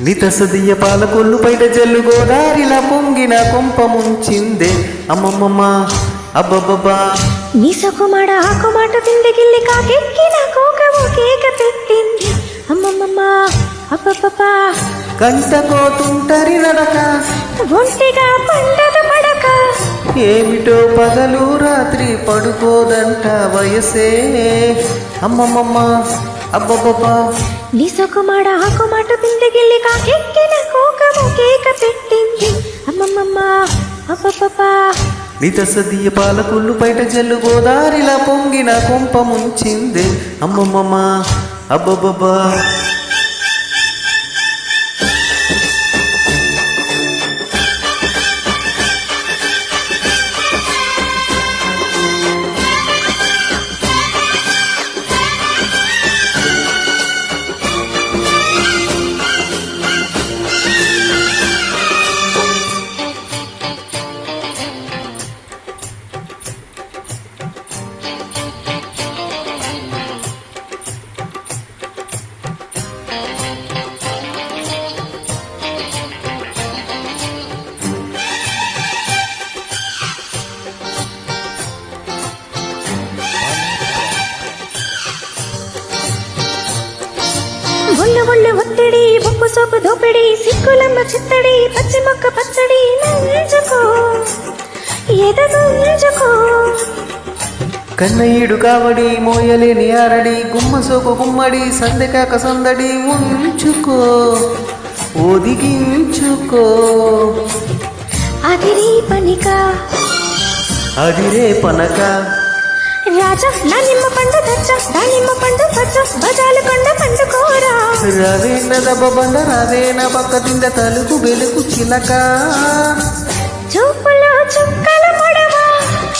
నితసదియ పాలకొల్లు పైట జల్లు గోదారిలా పొంగిన కొంప ముంచిందే అమ్మమ్మమ్మ అబ్బబ్బబ్బా నీ సొకుమాడ ఆకుమాట తిండిగిల్లి కాకెక్కిన కోకము కేక పెట్టింది అమ్మమ్మమ్మ అబ్బబ్బబ్బా కంటకోతుంటరి నడక ఒంటిగా పండగ పడక ఏమిటో పగలు రాత్రి పడుకోదంట వయసే అమ్మమ్మమ్మ అబ్బబ్బబ్బా నీ సొకుమాడ ఆకుమాట తిండిగిల్లి కాకెక్కిన కోకము కేక పెట్టింది అమ్మమ్మమ్మ అబ్బబ్బబ్బా నితసదియ పాలకొల్లు పైట జల్లు గోదారిలా పొంగిన కొంప ముంచిందే అమ్మమ్మమ్మ అబ్బబ్బబ్బా ఒళ్ళు ఒళ్ళు ఒత్తిడి ఉప్పు సోపు దోపిడి సిక్కులమ్మ చిత్తడి పచ్చి మొక్క పచ్చడి నంచుకో ఎదగుంచుకో కన్నయ్యుడు కావడి మోయలేని ఆరడి గుమ్మ సోకు గుమ్మడి సందెకాక సందడి ఉంచుకో ఒదిగించుకో అదిరి పనిక అదిరే పనక రాజా దానిమ్మ పండు దచ్చ దానిమ్మ పండు పచ్చ బజాలు కొండ పండుకోరా రవేన దబ్బ బండ రవేన పక్క తింద తలుపు వెలుగు చిలక చూపులో చుక్కల పొడవ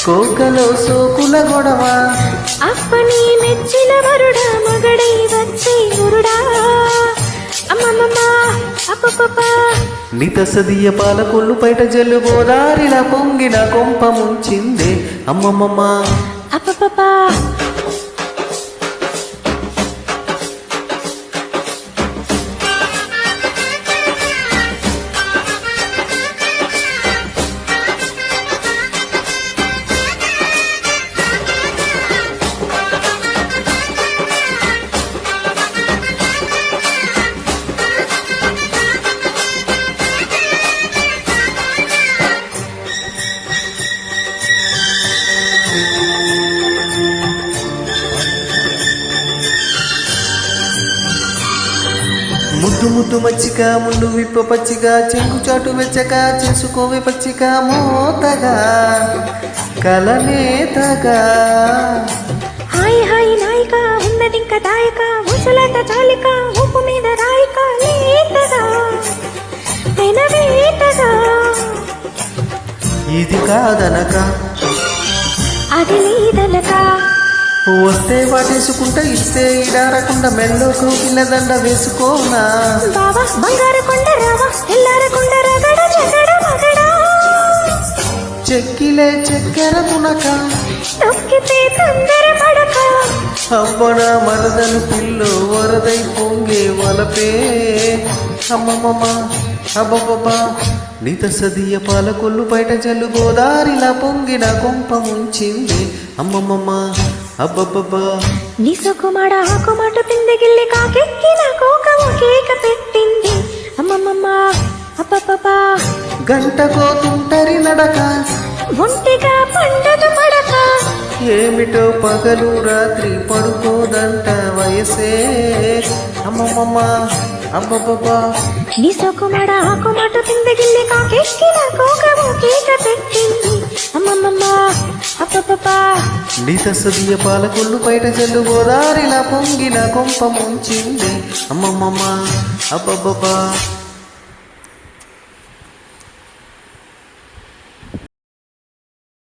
కోకలో సోకుల గొడవ అప్పని మెచ్చిన వరుడా మగడై వచ్చే గురుడా అమ్మమ్మమ్మ అప్పపప్ప నితసదియ పాలకొల్లు పైట జల్లు గోదారిలా పొంగిన కొంప ముంచిందే అమ్మమ్మమ్మ అప్పపప్ప ముద్దు ముద్దు మచ్చిక ముళ్ళు విప్ప పచ్చిక చెంగు చాటు వెచ్చక చేసుకోవే పచ్చిక మోతగా కలనేతగా హాయ్ హాయ్ నాయిక ఉన్నదింక దాయక ముసలాట చాలిక ఊపు మీద రాయిక లేతగా పెనవేతగా ఇది కాదనక అది లేదనక వస్తే వాటేసుకుంటా ఇస్తే ఇడారకుండా మెల్లో కోకిల దండ వేసుకోనా బావా బంగారు కొండ రావా ఎల్లారకుండ రగడ జగడ మగడ చెక్కిలే చక్కెర మునక తొక్కితే తొందర పడక అవ్వన మరదలు పిల్లు వరదై పొంగే వలపే అమ్మమ్మమ్మ అబ్బబ్బబ్బా నితసదియ పాలకొల్లు బయట జల్లు గోదారిలా పొంగిన కొంప ముంచింది అమ్మమ్మమ్మ అబ్బబ్బబ్బా నీ సొకుమాడ ఆకుమాట పిందెగిల్లి కాకెక్కిన కోకము కేక పెట్టింది అమ్మమ్మమ్మ అబ్బబ్బబ్బ గంటకోతుంటరి నడక ఒంటిగా పండగ పడక ఏమిటో పగలు రాత్రి పడుకోదంట వయసే అమ్మమ్మమ్మ అబ్బబ్బబ్బా నీ సొకుమాడ ఆకుమాట పిందెగిల్లి కాకెక్కిన కోకము కేక పెట్టింది అమ్మమ్మమ్మ అబ్బబ్బబ్బ నితసదియ పాలకొల్లు బయట జల్లు గోదారిలా పొంగిన కొంప ముంచింది అమ్మమ్మమ్మ అబ్బబ్బబ్బా